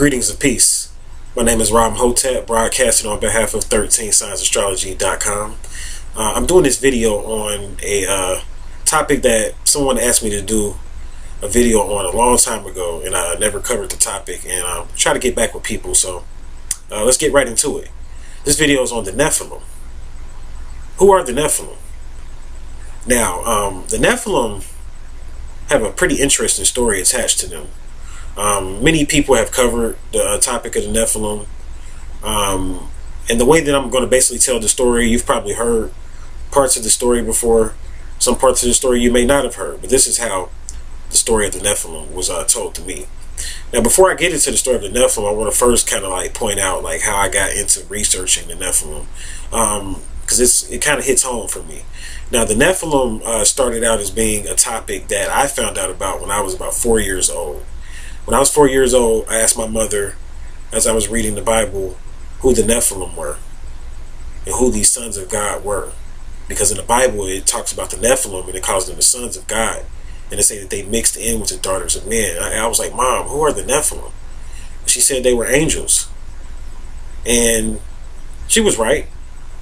Greetings of peace. My name is Rob Hotep, broadcasting on behalf of 13SignsAstrology.com. I'm doing this video on a topic that someone asked me to do a video on a long time ago, and I never covered the topic, and I'm trying to get back with people, so let's get right into it. This video is on the Nephilim. Who are the Nephilim? Now, the Nephilim have a pretty interesting story attached to them. Many people have covered the topic of the Nephilim, and the way that I'm going to basically tell the story, you've probably heard parts of the story before. Some parts of the story you may not have heard, but this is how the story of the Nephilim was told to me. Now, before I get into the story of the Nephilim, I want to first kind of like point out like how I got into researching the Nephilim, because it kind of hits home for me. Now, the Nephilim started out as being a topic that I found out about when I was about 4 years old. When I was 4 years old, I asked my mother, as I was reading the Bible, who the Nephilim were and who these sons of God were. Because in the Bible, it talks about the Nephilim and it calls them the sons of God. And it say that they mixed in with the daughters of men. And I was like, Mom, who are the Nephilim? She said they were angels. And she was right.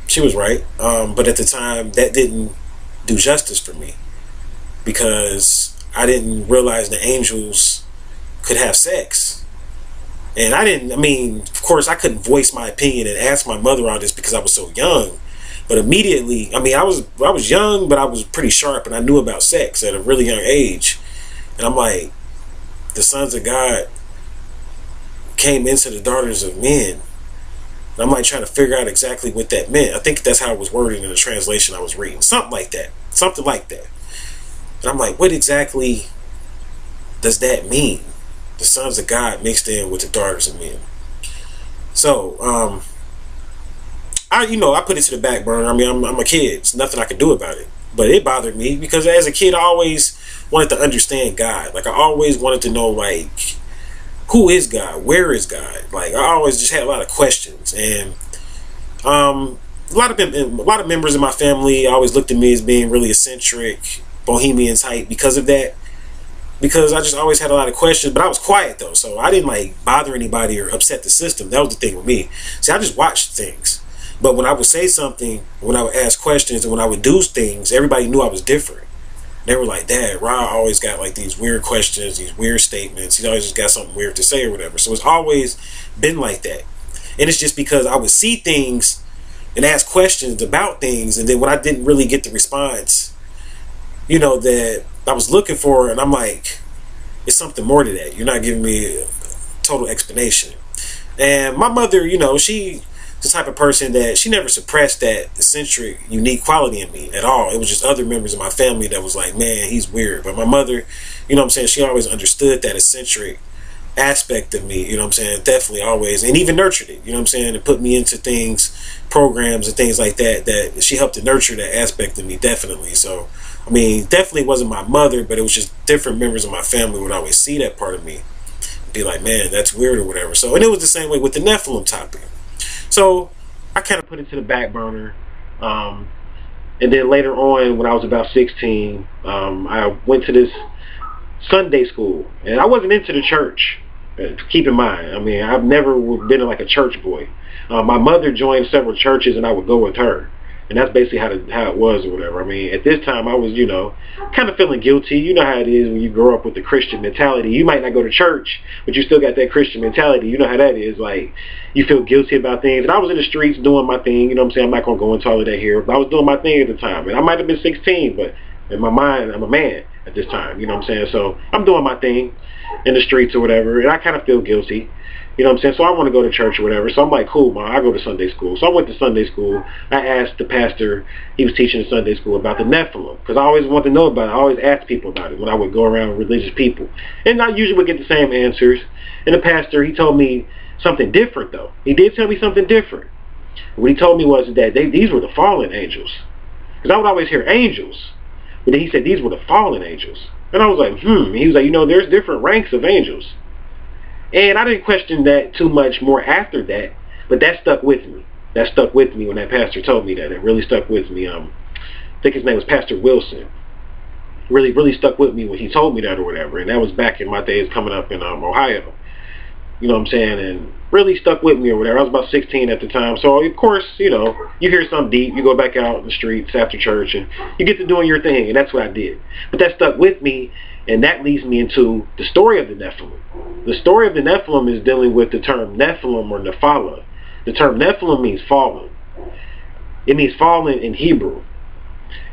She was right. But at the time, that didn't do justice for me. Because I didn't realize the angels could have sex. And of course I couldn't voice my opinion and ask my mother all this because I was so young. But immediately, I was young, but I was pretty sharp and I knew about sex at a really young age. And I'm like, the sons of God came into the daughters of men. And I'm like trying to figure out exactly what that meant. I think that's how it was worded in the translation I was reading. Something like that. Something like that. And I'm like, what exactly does that mean? The sons of God mixed in with the daughters of men. So, I put it to the back burner. I'm a kid. It's nothing I could do about it. But it bothered me because as a kid, I always wanted to understand God. Like, I always wanted to know, like, who is God? Where is God? Like, I always just had a lot of questions. And a lot of members of my family always looked at me as being really eccentric, bohemian type because of that. Because I just always had a lot of questions, but I was quiet though, so I didn't like bother anybody or upset the system. That was the thing with me. See, I just watched things. But when I would say something, when I would ask questions, and when I would do things, everybody knew I was different. They were like, Dad, Ra always got like these weird questions, these weird statements. He always just got something weird to say or whatever. So it's always been like that. And it's just because I would see things and ask questions about things, and then when I didn't really get the response, that I was looking for, and I'm like, it's something more to that. You're not giving me a total explanation. And my mother, she's the type of person that she never suppressed that eccentric, unique quality in me at all. It was just other members of my family that was like, man, he's weird. But my mother, she always understood that eccentric aspect of me, definitely always, and even nurtured it, and put me into things, programs and things like that, that she helped to nurture that aspect of me, definitely. So, definitely wasn't my mother, but it was just different members of my family would always see that part of me, be like, man, that's weird or whatever. So, and it was the same way with the Nephilim topic. So, I kind of put it to the back burner. And then later on, when I was about 16, I went to this Sunday school, and I wasn't into the church. Keep in mind, I've never been like a church boy. My mother joined several churches, and I would go with her. And that's basically how it was or whatever. At this time, I was, kind of feeling guilty. You know how it is when you grow up with the Christian mentality. You might not go to church, but you still got that Christian mentality. You know how that is. Like, you feel guilty about things. And I was in the streets doing my thing. I'm not going to go into all of that here. But I was doing my thing at the time. And I might have been 16, but in my mind, I'm a man at this time. So I'm doing my thing in the streets or whatever. And I kind of feel guilty. So I want to go to church or whatever. So I'm like, cool, Mom, I go to Sunday school. So I went to Sunday school. I asked the pastor, he was teaching in Sunday school, about the Nephilim. Because I always wanted to know about it. I always asked people about it when I would go around with religious people. And I usually would get the same answers. And the pastor, he told me something different, though. He did tell me something different. What he told me was that these were the fallen angels. Because I would always hear angels. But then he said these were the fallen angels. And I was like, And he was like, there's different ranks of angels. And I didn't question that too much more after that, but that stuck with me. That stuck with me when that pastor told me that. It really stuck with me. I think his name was Pastor Wilson. Really stuck with me when he told me that or whatever. And that was back in my days coming up in Ohio. you know what I'm saying, and really stuck with me or whatever. I was about 16 at the time, so of course, you know, you hear something deep, you go back out in the streets after church, and you get to doing your thing, and that's what I did. But that stuck with me, and that leads me into the story of the Nephilim. The story of the Nephilim is dealing with the term Nephilim or Nephala. The term Nephilim means fallen. It means fallen in Hebrew.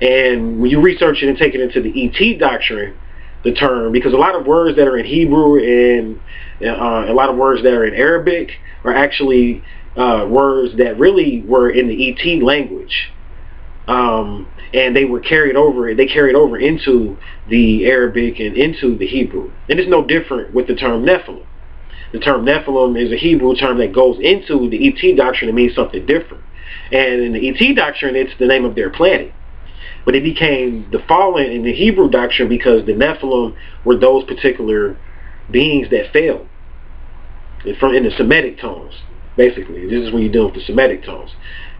And when you research it and take it into the ET doctrine, the term, because a lot of words that are in Hebrew and a lot of words that are in Arabic are actually words that really were in the ET language. And they were carried over into the Arabic and into the Hebrew. And it's no different with the term Nephilim. The term Nephilim is a Hebrew term that goes into the ET doctrine and means something different. And in the ET doctrine, it's the name of their planet. But it became the fallen in the Hebrew doctrine because the Nephilim were those particular beings that fell in the Semitic tones, basically. This is when you're dealing with the Semitic tones.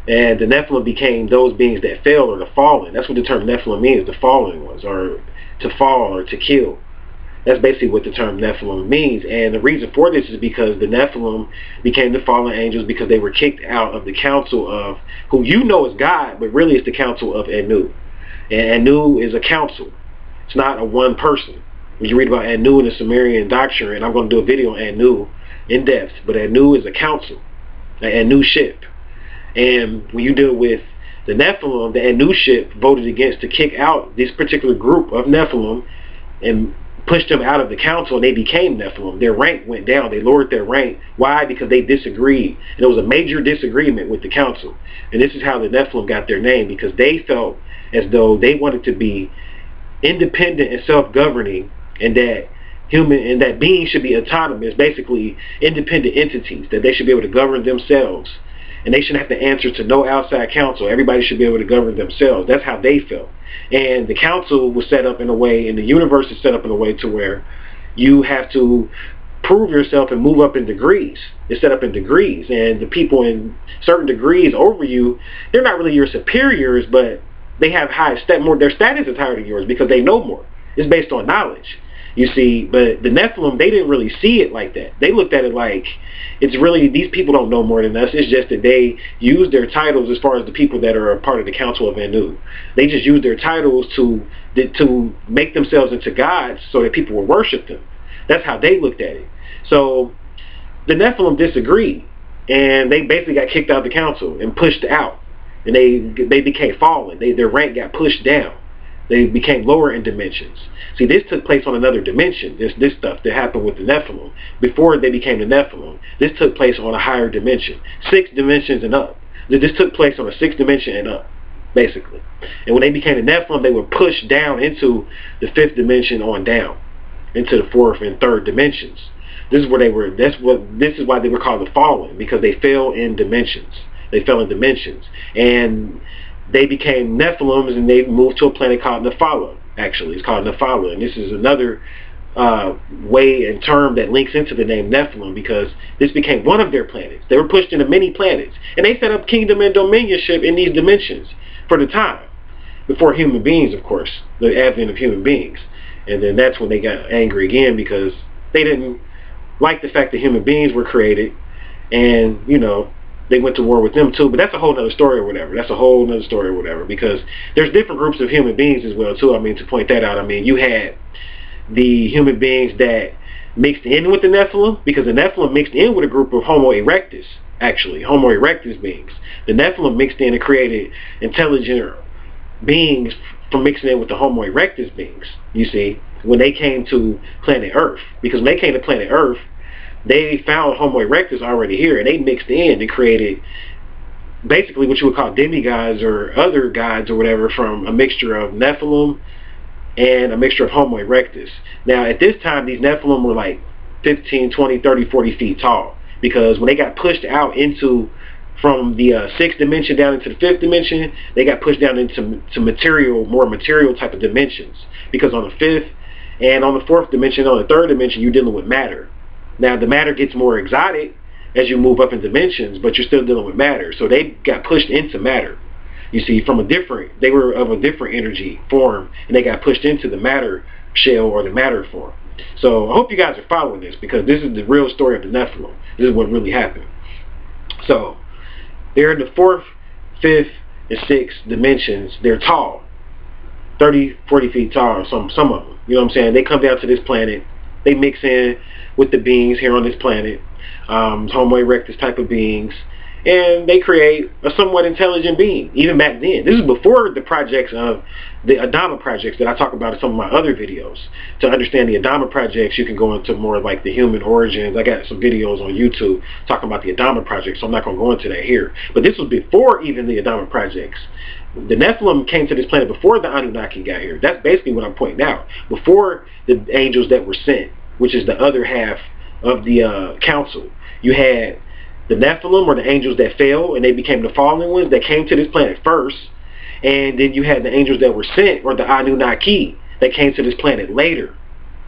And the Nephilim became those beings that fell, or the fallen. That's what the term Nephilim means, the fallen ones, or to fall or to kill. That's basically what the term Nephilim means. And the reason for this is because the Nephilim became the fallen angels because they were kicked out of the council of, who you know is God, but really it's the council of Anu. And Anu is a council. It's not a one person. When you read about Anu in the Sumerian doctrine, and I'm going to do a video on Anu in depth, but Anu is a council, an Anu ship. And when you deal with the Nephilim, the Anu ship voted against to kick out this particular group of Nephilim and pushed them out of the council, and they became Nephilim. Their rank went down. They lowered their rank. Why? Because they disagreed. And it was a major disagreement with the council. And this is how the Nephilim got their name, because they felt as though they wanted to be independent and self-governing, and that beings should be autonomous, basically independent entities, that they should be able to govern themselves. And they shouldn't have to answer to no outside council. Everybody should be able to govern themselves. That's how they felt. And the council was set up in a way, and the universe is set up in a way to where you have to prove yourself and move up in degrees. It's set up in degrees. And the people in certain degrees over you, they're not really your superiors, but they have their status is higher than yours because they know more. It's based on knowledge. You see, but the Nephilim, they didn't really see it like that. They looked at it like, it's really, these people don't know more than us. It's just that they use their titles as far as the people that are a part of the Council of Anu. They just use their titles to make themselves into gods so that people will worship them. That's how they looked at it. So the Nephilim disagreed, and they basically got kicked out of the council and pushed out. And they became fallen. Their rank got pushed down. They became lower in dimensions. See, this took place on another dimension. This stuff that happened with the Nephilim. Before they became the Nephilim, this took place on a higher dimension. 6 dimensions and up. This took place on a 6th dimension and up, basically. And when they became the Nephilim, they were pushed down into the 5th dimension on down, into the 4th and 3rd dimensions. This is where they were. This is why they were called the fallen, because they fell in dimensions. They fell in dimensions. And they became Nephilims, and they moved to a planet called Nephala. Actually, it's called Nephala, and this is another way and term that links into the name Nephilim, because this became one of their planets. They were pushed into many planets, and they set up kingdom and dominionship in these dimensions for the time, before human beings, of course, the advent of human beings. And then that's when they got angry again, because they didn't like the fact that human beings were created, and they went to war with them too. But that's a whole other story or whatever. Because there's different groups of human beings as well too. I mean, to point that out, I mean, you had the human beings that mixed in with the Nephilim, because the Nephilim mixed in with a group of Homo erectus, actually, Homo erectus beings. The Nephilim mixed in and created intelligent beings from mixing in with the Homo erectus beings, you see, when they came to planet Earth. Because when they came to planet Earth, they found Homo erectus already here, and they mixed in and created basically what you would call demigods or other gods or whatever, from a mixture of Nephilim and a mixture of Homo erectus. Now, at this time, these Nephilim were like 15, 20, 30, 40 feet tall, because when they got pushed out from the 6th dimension down into the 5th dimension, they got pushed down into more material type of dimensions. Because on the 5th and on the 4th dimension, on the 3rd dimension, you're dealing with matter. Now, the matter gets more exotic as you move up in dimensions, but you're still dealing with matter. So they got pushed into matter. You see, they were of a different energy form, and they got pushed into the matter shell or the matter form. So I hope you guys are following this, because this is the real story of the Nephilim. This is what really happened. So they're in the 4th, 5th, and 6th dimensions. They're tall, 30, 40 feet tall, some of them. You know what I'm saying? They come down to this planet. They mix in with the beings here on this planet, Homo erectus type of beings, and they create a somewhat intelligent being, even back then. This is before the projects of the Adama projects that I talk about in some of my other videos. To understand the Adama projects, you can go into more like the human origins. I got some videos on YouTube talking about the Adama project, so I'm not going to go into that here. But this was before even the Adama projects. The Nephilim came to this planet before the Anunnaki got here. That's basically what I'm pointing out. Before the angels that were sent, which is the other half of the council. You had the Nephilim, or the angels that fell and they became the fallen ones, that came to this planet first. And then you had the angels that were sent, or the Anunnaki, that came to this planet later.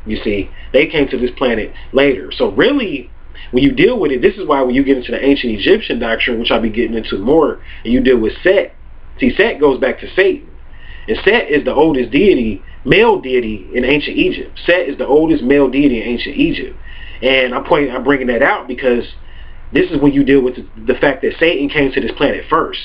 You see, they came to this planet later. So really, when you deal with it, this is why when you get into the ancient Egyptian doctrine, which I'll be getting into more, and you deal with Set. See, Set goes back to Satan. And Set is the oldest deity, male deity in ancient Egypt. Set is the oldest male deity in ancient Egypt. And I'm bringing that out because this is when you deal with the fact that Satan came to this planet first.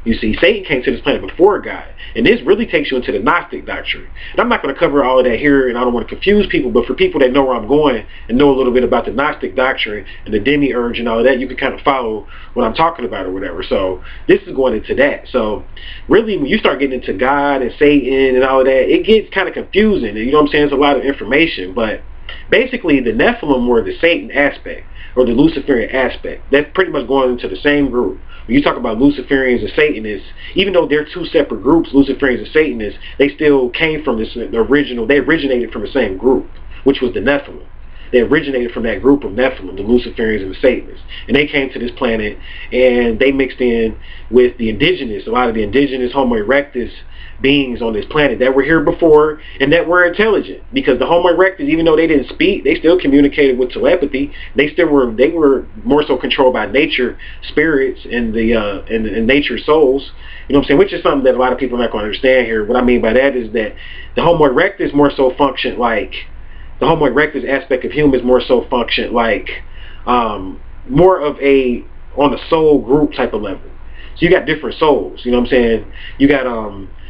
You see, Satan came to this planet before God. And this really takes you into the Gnostic doctrine. And I'm not going to cover all of that here, and I don't want to confuse people, but for people that know where I'm going and know a little bit about the Gnostic doctrine and the demiurge and all of that, you can kind of follow what I'm talking about or whatever. So this is going into that. So really, when you start getting into God and Satan and all of that, it gets kind of confusing. You know what I'm saying? It's a lot of information. But basically, the Nephilim were the Satan aspect, or the Luciferian aspect. That's pretty much going into the same group. When you talk about Luciferians and Satanists, even though they're two separate groups, Luciferians and Satanists, they still came from they originated from the same group, which was the Nephilim. They originated from that group of Nephilim, the Luciferians and the Satanists. And they came to this planet, and they mixed in with the indigenous, a lot of the indigenous Homo erectus beings on this planet that were here before and that were intelligent, because the Homo erectus, even though they didn't speak, they still communicated with telepathy. They were more so controlled by nature, spirits, and and nature souls. You know what I'm saying? Which is something that a lot of people are not going to understand here. What I mean by that is that the Homo erectus more so functioned like the Homo erectus aspect of humans more so functioned like more of a on a soul group type of level. So you got different souls. You know what I'm saying? You got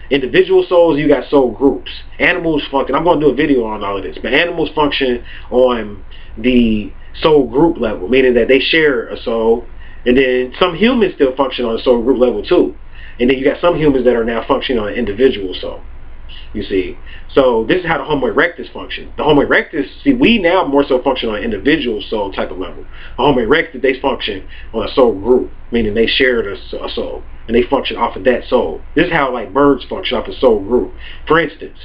individual souls, you got soul groups. Animals function, I'm going to do a video on all of this, but animals function on the soul group level, meaning that they share a soul, and then some humans still function on a soul group level too. And then you got some humans that are now functioning on an individual soul. You see, so this is how the Homo erectus function. The Homo erectus, see, we now more so function on an individual soul type of level. The Homo erectus, they function on a soul group, meaning they shared a soul, and they function off of that soul. This is how like birds function off a soul group. For instance,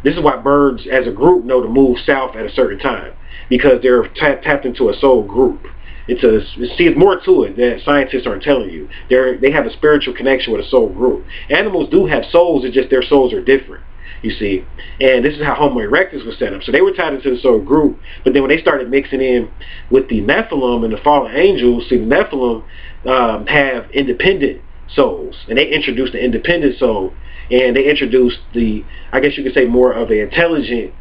this is why birds as a group know to move south at a certain time, because they're tapped into a soul group. It's more to it that scientists aren't telling you. They have a spiritual connection with a soul group. Animals do have souls, it's just their souls are different. You see, and this is how Homo erectus was set up. So they were tied into the soul group, but then when they started mixing in with the Nephilim and the fallen angels, see, the Nephilim have independent souls, and they introduced the independent soul, and they introduced I guess you could say, more of an intelligent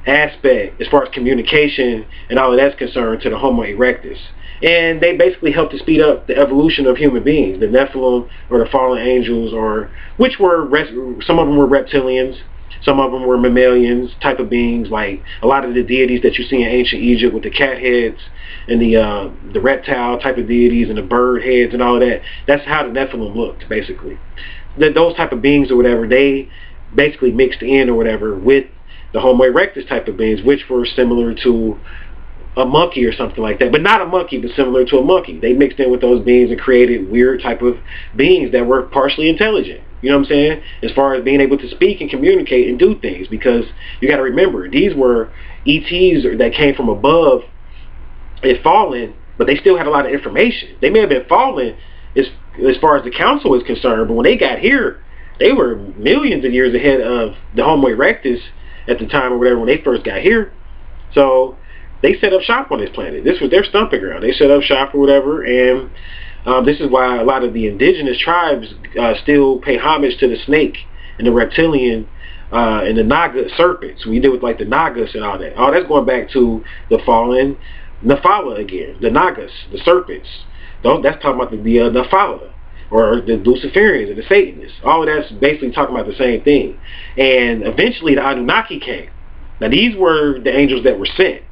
aspect as far as communication and all of that's concerned to the Homo erectus. And they basically helped to speed up the evolution of human beings. The Nephilim, or the fallen angels, which were, some of them were reptilians, some of them were mammalians type of beings, like a lot of the deities that you see in ancient Egypt with the cat heads and the reptile type of deities and the bird heads and all of that. That's how the Nephilim looked, basically. Those type of beings or whatever, they basically mixed in or whatever with the Homo erectus type of beings, which were similar to a monkey or something like that, but not a monkey, but similar to a monkey. They mixed in with those beings and created weird type of beings that were partially intelligent. You know what I'm saying? As far as being able to speak and communicate and do things, because you got to remember, these were ETs that came from above and fallen, but they still had a lot of information. They may have been fallen as far as the council is concerned, but when they got here, they were millions of years ahead of the Homo erectus at the time or whatever when they first got here. So they set up shop on this planet. This was their stomping ground. They set up shop or whatever, and this is why a lot of the indigenous tribes still pay homage to the snake and the reptilian and the Naga serpents. We deal with like the Nagas and all that. All that's going back to the fallen Nephilim again. The Nagas, the serpents. That's talking about the Nephilim, or the Luciferians and the Satanists. All of that's basically talking about the same thing. And eventually the Anunnaki came. Now these were the angels that were sent.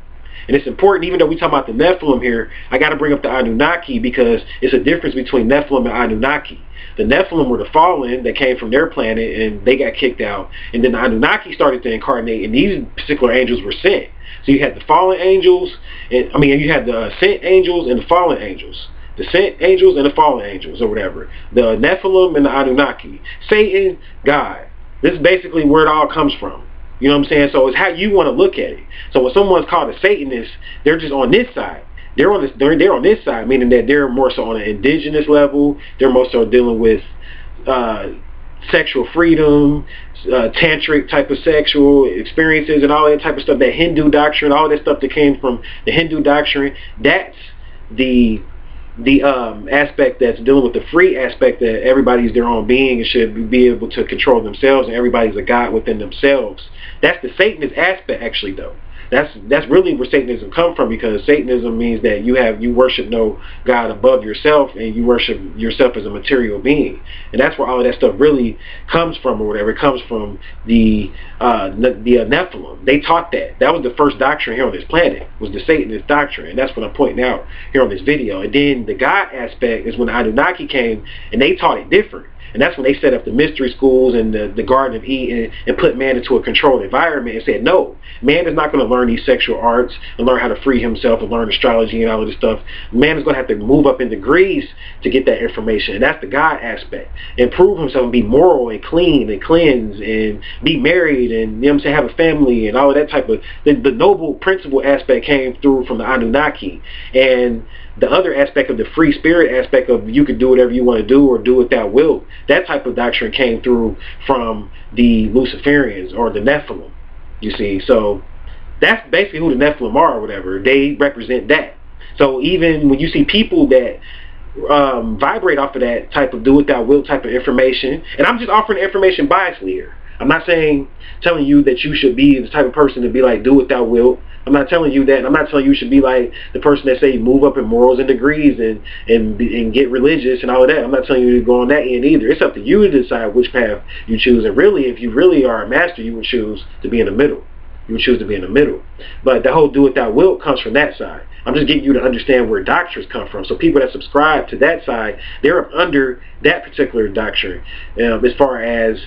And it's important, even though we talk about the Nephilim here, I got to bring up the Anunnaki because it's a difference between Nephilim and Anunnaki. The Nephilim were the fallen that came from their planet and they got kicked out. And then the Anunnaki started to incarnate, and these particular angels were sent. So you had the fallen angels, and you had the sent angels and the fallen angels. The sent angels and the fallen angels, or whatever. The Nephilim and the Anunnaki. Satan, God. This is basically where it all comes from. You know what I'm saying? So it's how you want to look at it. So when someone's called a Satanist, they're just on this side. They're on this side, meaning that they're more so on an indigenous level. They're more so dealing with sexual freedom, tantric type of sexual experiences, and all that type of stuff. That Hindu doctrine, all that stuff that came from the Hindu doctrine. That's the aspect that's dealing with the free aspect, that everybody's their own being and should be able to control themselves, and everybody's a god within themselves. That's the Satanist aspect, actually, though. That's really where Satanism comes from, because Satanism means that you worship no God above yourself, and you worship yourself as a material being, and that's where all of that stuff really comes from, or whatever. It comes from the Nephilim. They taught that. That was the first doctrine here on this planet, was the Satanist doctrine, and that's what I'm pointing out here on this video. And then the God aspect is when the Anunnaki came, and they taught it different. And that's when they set up the mystery schools and the Garden of Eden and put man into a controlled environment and said, no, man is not going to learn these sexual arts and learn how to free himself and learn astrology and all of this stuff. Man is going to have to move up in degrees to get that information. And that's the God aspect. And prove himself and be moral and clean and cleanse and be married and, you know what I'm saying, have a family and all of that type of... The noble principle aspect came through from the Anunnaki. And the other aspect of the free spirit aspect of you can do whatever you want to do or do it thou wilt, that type of doctrine came through from the Luciferians or the Nephilim, you see. So that's basically who the Nephilim are or whatever. They represent that. So even when you see people that vibrate off of that type of do it thou wilt type of information, and I'm just offering information biasly here. I'm not telling you that you should be the type of person to be like do it thou wilt. I'm not telling you that. I'm not telling you should be like the person that say move up in morals and degrees and get religious and all of that. I'm not telling you to go on that end either. It's up to you to decide which path you choose. And really, if you really are a master, you would choose to be in the middle. You would choose to be in the middle. But the whole do it thou wilt comes from that side. I'm just getting you to understand where doctrines come from. So people that subscribe to that side, they're up under that particular doctrine. As far as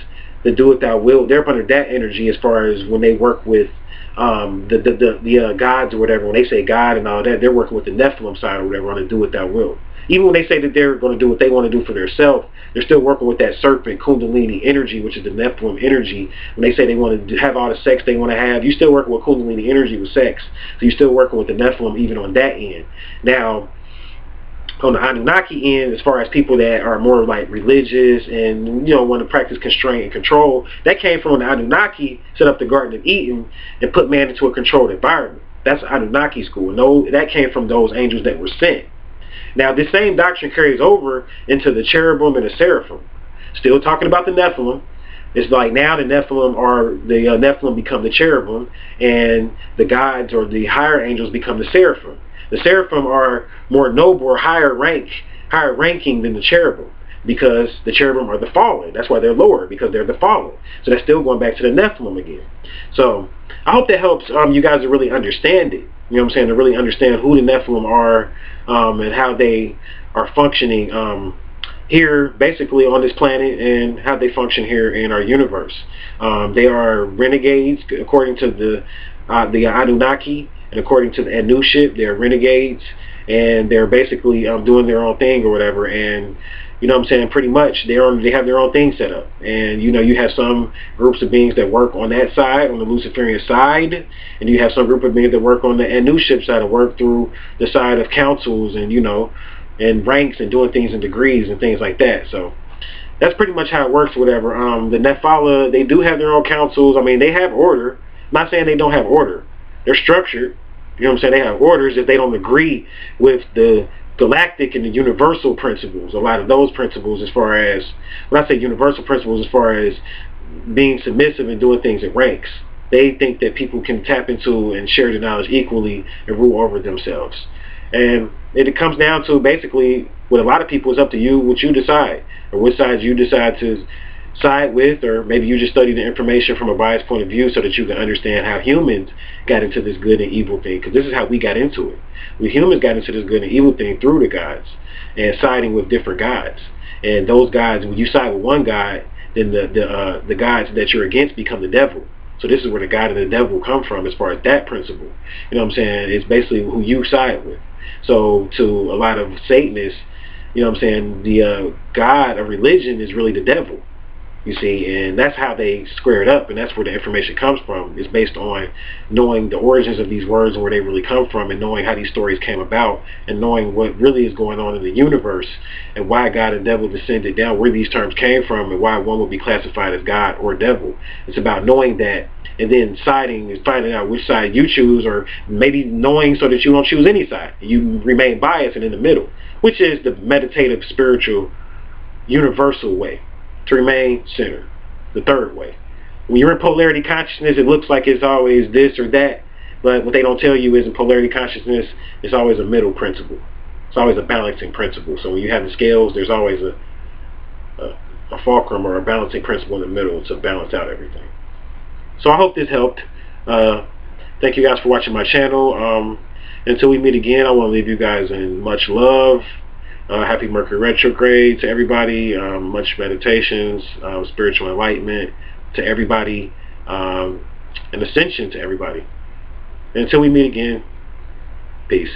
the do it thou wilt, they're up under that energy as far as when they work with the gods or whatever. When they say God and all that, they're working with the Nephilim side or whatever on the do it thou wilt. Even when they say that they're going to do what they want to do for themselves, they're still working with that serpent Kundalini energy, which is the Nephilim energy. When they say they want to have all the sex they want to have, you're still working with Kundalini energy with sex. So you're still working with the Nephilim even on that end. Now, on the Anunnaki end, as far as people that are more like religious and, you know, want to practice constraint and control, that came from when the Anunnaki set up the Garden of Eden and put man into a controlled environment. That's Anunnaki school. No, that came from those angels that were sent. Now, this same doctrine carries over into the cherubim and the seraphim. Still talking about the Nephilim. It's like now the Nephilim become the cherubim, and the gods or the higher angels become the seraphim. The seraphim are more noble or higher ranking than the cherubim, because the cherubim are the fallen. That's why they're lower, because they're the fallen. So that's still going back to the Nephilim again. So I hope that helps you guys to really understand it. You know what I'm saying? To really understand who the Nephilim are and how they are functioning here basically on this planet, and how they function here in our universe. They are renegades according to the Anunnaki. And according to the Anuship, they're renegades, and they're basically doing their own thing or whatever. And you know what I'm saying, pretty much they have their own thing set up. And you know, you have some groups of beings that work on that side, on the Luciferian side, and you have some group of beings that work on the Anuship side, and work through the side of councils and, you know, and ranks and doing things in degrees and things like that. So that's pretty much how it works, whatever. The Nephilim, they do have their own councils. I mean, they have order. I'm not saying they don't have order. They're structured. You know what I'm saying? They have orders if they don't agree with the galactic and the universal principles. A lot of those principles, as far as, when I say universal principles, as far as being submissive and doing things in ranks. They think that people can tap into and share the knowledge equally and rule over themselves. And it comes down to basically, with a lot of people, it's up to you what you decide, or what side you decide to side with, or maybe you just study the information from a biased point of view so that you can understand how humans got into this good and evil thing, because this is how we got into it. We humans got into this good and evil thing through the gods and siding with different gods. And those gods, when you side with one god, then the gods that you're against become the devil. So this is where the God and the devil come from, as far as that principle. You know what I'm saying? It's basically who you side with. So to a lot of Satanists, you know what I'm saying, the God of religion is really the devil. You see, and that's how they square it up, and that's where the information comes from. It's based on knowing the origins of these words and where they really come from, and knowing how these stories came about, and knowing what really is going on in the universe, and why God and devil descended down, where these terms came from, and why one would be classified as God or devil. It's about knowing that, and then siding and finding out which side you choose, or maybe knowing so that you don't choose any side. You remain biased and in the middle, which is the meditative, spiritual, universal way to remain centered. The third way. When you're in polarity consciousness, it looks like it's always this or that, but what they don't tell you is in polarity consciousness, it's always a middle principle. It's always a balancing principle. So when you have the scales, there's always a fulcrum or a balancing principle in the middle to balance out everything. So I hope this helped. Thank you guys for watching my channel. Until we meet again, I want to leave you guys in much love. Happy Mercury retrograde to everybody. Much meditations, spiritual enlightenment to everybody, and ascension to everybody. And until we meet again, peace.